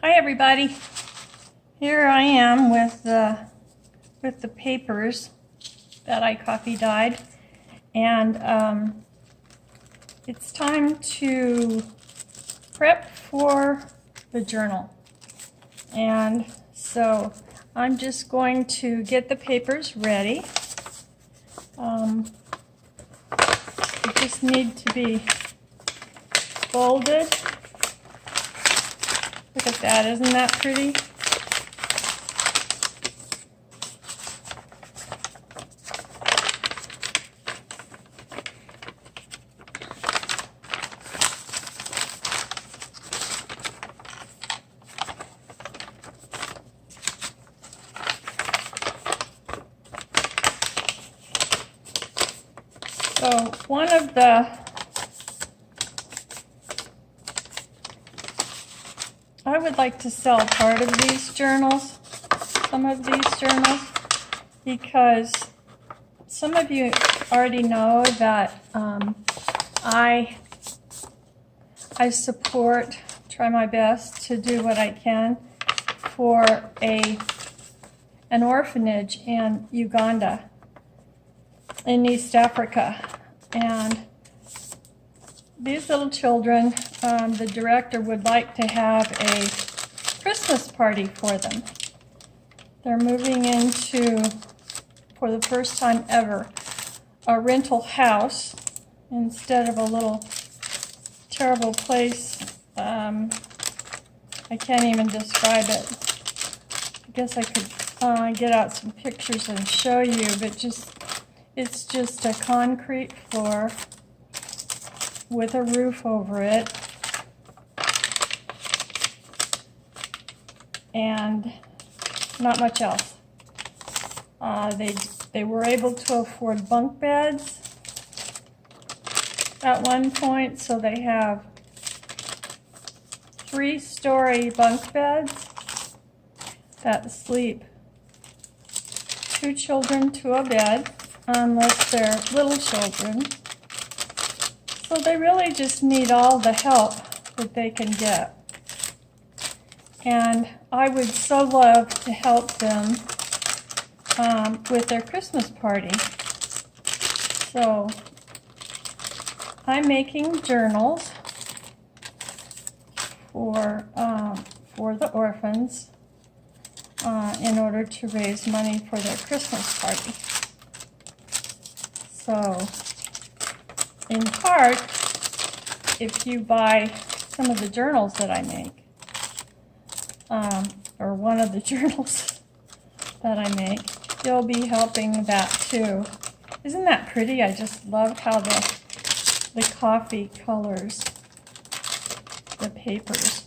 Hi everybody. Here I am with the papers that I copy dyed, and it's time to prep for the journal. And so I'm just going to get the papers ready. They just need to be folded. Look at that, isn't that pretty? So one of I would like to sell part of these journals, some of these journals, because some of you already know that I support, try my best to do what I can for an orphanage in Uganda, in East Africa. And these little children, the director would like to have a Christmas party for them. They're moving into, for the first time ever, a rental house instead of a little terrible place. I can't even describe it. I guess I could get out some pictures and show you, but it's just a concrete floor with a roof over it, and not much else. They were able to afford bunk beds at one point, so they have 3-story bunk beds that sleep 2 children to a bed, unless they're little children. So they really just need all the help that they can get. And I would so love to help them with their Christmas party. So I'm making journals for the orphans in order to raise money for their Christmas party. So in part, if you buy some of the journals that I make, or one of the journals that I make, you'll be helping that too. Isn't that pretty? I just love how the coffee colors the papers.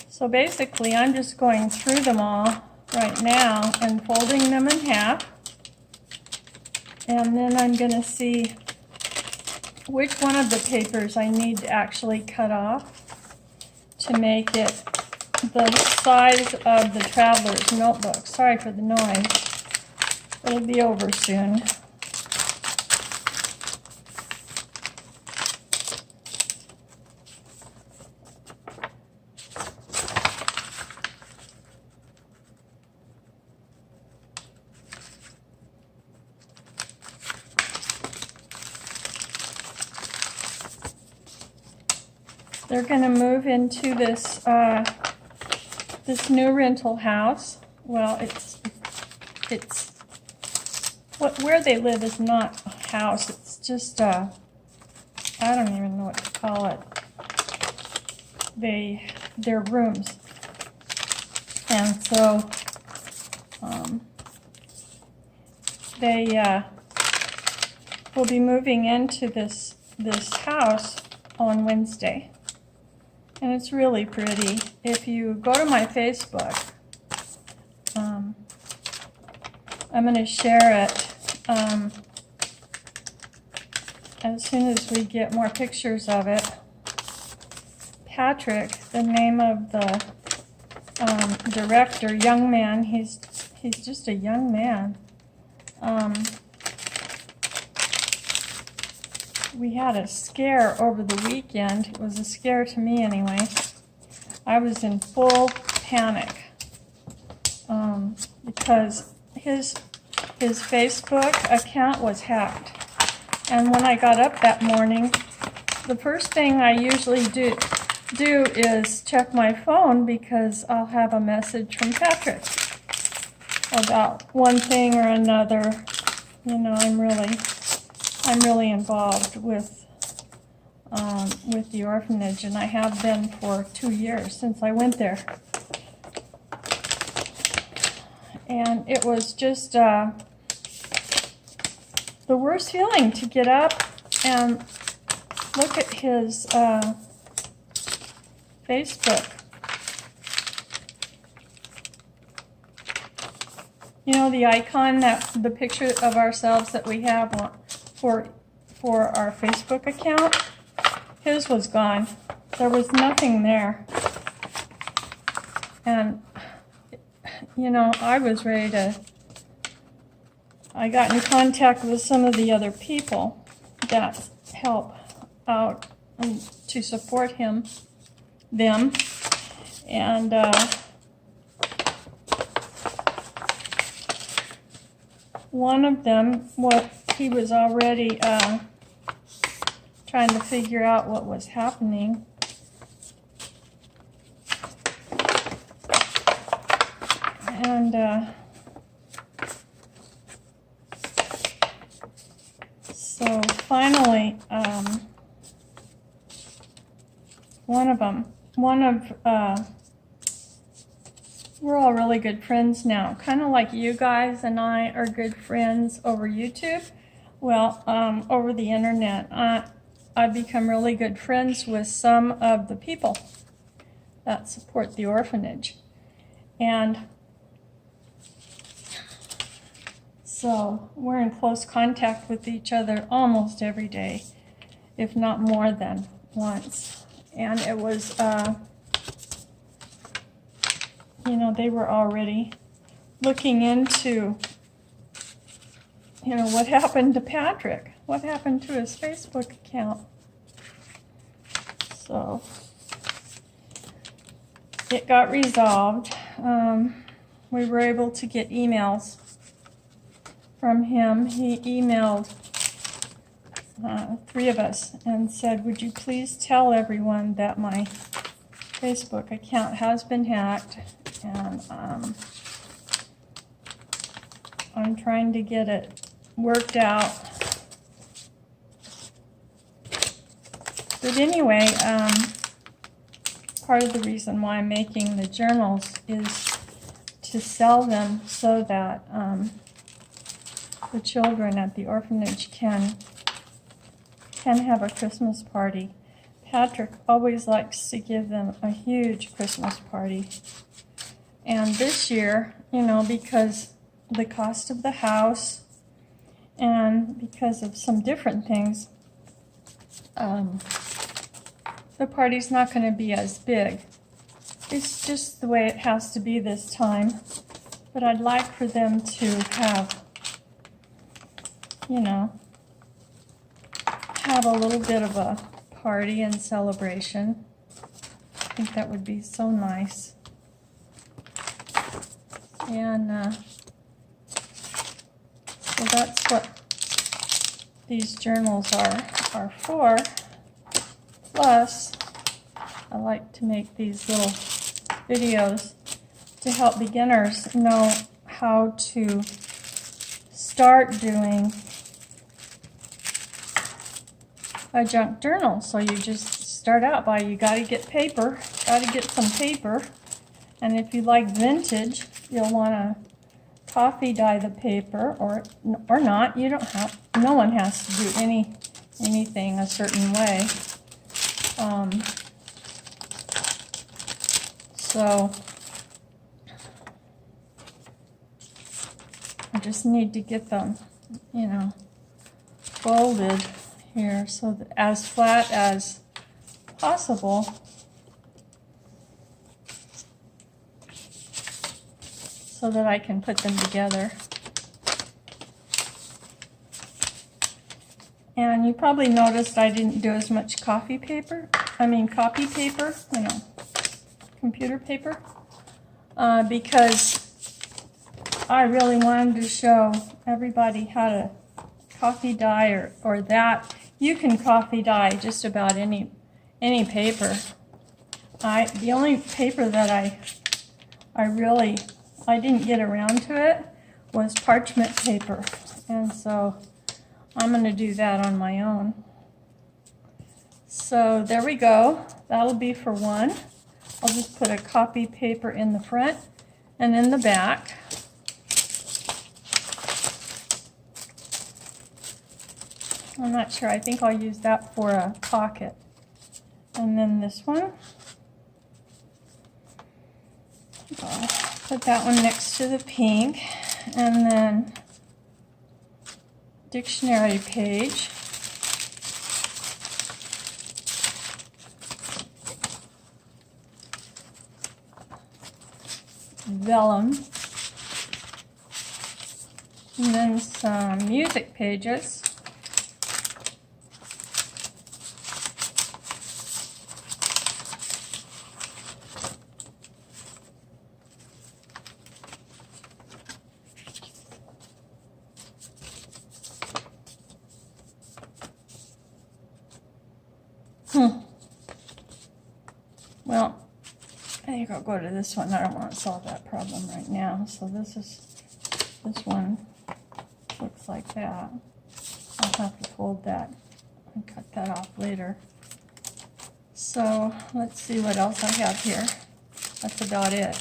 So basically, I'm just going through them all right now and folding them in half. And then I'm going to see which one of the papers I need to actually cut off to make it the size of the traveler's notebook. Sorry for the noise. It'll be over soon. They're going to move into this this new rental house. Well, where they live is not a house. It's just I don't even know what to call it. They're rooms, and so they will be moving into this house on Wednesday. And it's really pretty. If you go to my Facebook, I'm going to share it as soon as we get more pictures of it. Patrick, the name of the director, young man, he's just a young man. We had a scare over the weekend. It was a scare to me anyway. I was in full panic because his Facebook account was hacked. And when I got up that morning, the first thing I usually do is check my phone because I'll have a message from Patrick about one thing or another. You know, I'm really involved with the orphanage, and I have been for 2 years since I went there. And it was just the worst feeling to get up and look at his Facebook. You know, the icon, the picture of ourselves that we have for our Facebook account, his was gone. There was nothing there. And, you know, I was ready to... I got in contact with some of the other people that help out to support them. And one of them, he was already trying to figure out what was happening. And so finally, we're all really good friends now, kind of like you guys and I are good friends over YouTube. Well, over the internet, I've become really good friends with some of the people that support the orphanage. And so we're in close contact with each other almost every day, if not more than once. And it was, you know, they were already looking into, you know, what happened to Patrick? What happened to his Facebook account? So it got resolved. We were able to get emails from him. He emailed 3 of us and said, would you please tell everyone that my Facebook account has been hacked, and I'm trying to get it worked out. But anyway, part of the reason why I'm making the journals is to sell them so that the children at the orphanage can have a Christmas party. Patrick always likes to give them a huge Christmas party. And this year, you know, because the cost of the house and because of some different things, the party's not going to be as big. It's just the way it has to be this time. But I'd like for them to have, you know, have a little bit of a party and celebration. I think that would be so nice. And so that's what these journals are for. Plus, I like to make these little videos to help beginners know how to start doing a junk journal. So you just start out by, you got to get paper, got to get some paper, and if you like vintage, you'll want to coffee dye the paper, or not. You don't have. No one has to do anything a certain way. So I just need to get them, you know, folded here so that as flat as possible. So that I can put them together. And you probably noticed I didn't do as much copy paper, you know, computer paper. because I really wanted to show everybody how to coffee dye or that. You can coffee dye just about any paper. The only paper that I didn't get around to it was parchment paper, and so I'm going to do that on my own. So there we go. That'll be for one. I'll just put a copy paper in the front and in the back. I'm not sure. I think I'll use that for a pocket. And then this one. I'll put that one next to the pink. And then dictionary page. Vellum. And then some music pages. Well, I think I'll go to this one. I don't want to solve that problem right now. So this one looks like that. I'll have to fold that and cut that off later. So let's see what else I have here. That's about it.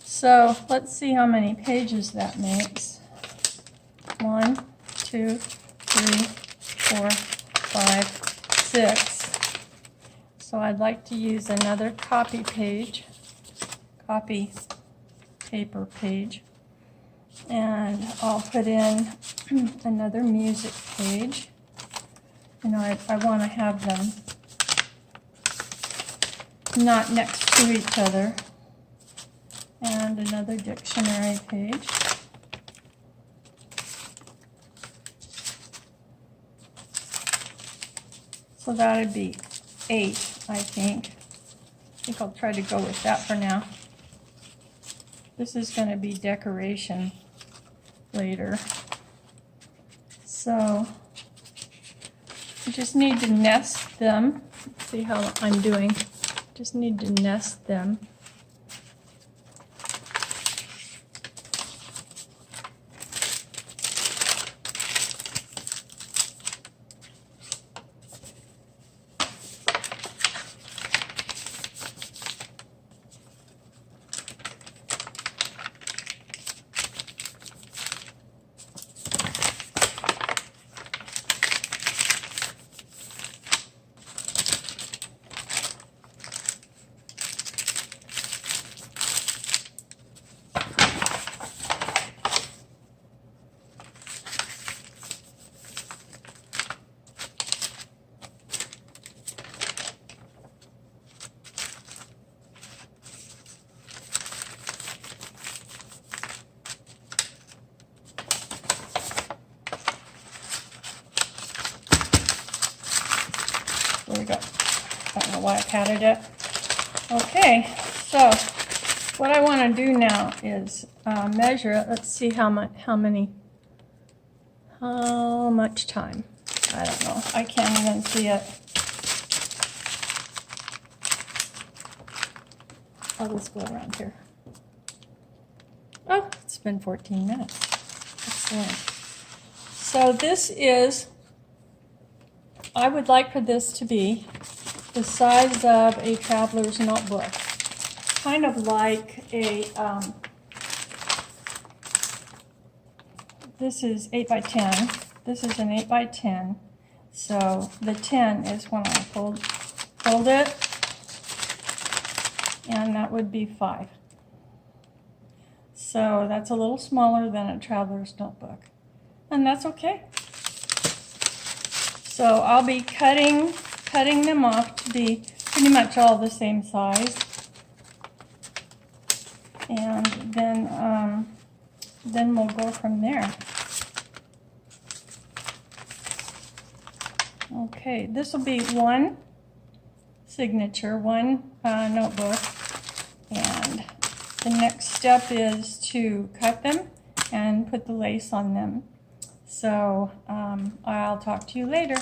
So let's see how many pages that makes. 1, 2, 3, 4, 5, 6. So I'd like to use another copy paper page, and I'll put in another music page. You know, I want to have them not next to each other, and another dictionary page. So that would be 8. I think I'll try to go with that for now. This is going to be decoration later. So I just need to nest them. Let's see how I'm doing. Just need to nest them. There we go. I don't know why I patted it. Okay, so what I want to do now is measure it. Let's see how much time. I don't know. I can't even see it. I'll just go around here. Oh, it's been 14 minutes. Excellent. So this is, I would like for this to be the size of a traveler's notebook. Kind of like a, this is 8 by 10. This is an 8 by 10. So the 10 is when I fold it, and that would be 5. So that's a little smaller than a traveler's notebook, and that's okay. So I'll be cutting them off to be pretty much all the same size, and then we'll go from there. Okay, this will be one signature, one notebook, and The next step is to cut them and put the lace on them. So I'll talk to you later.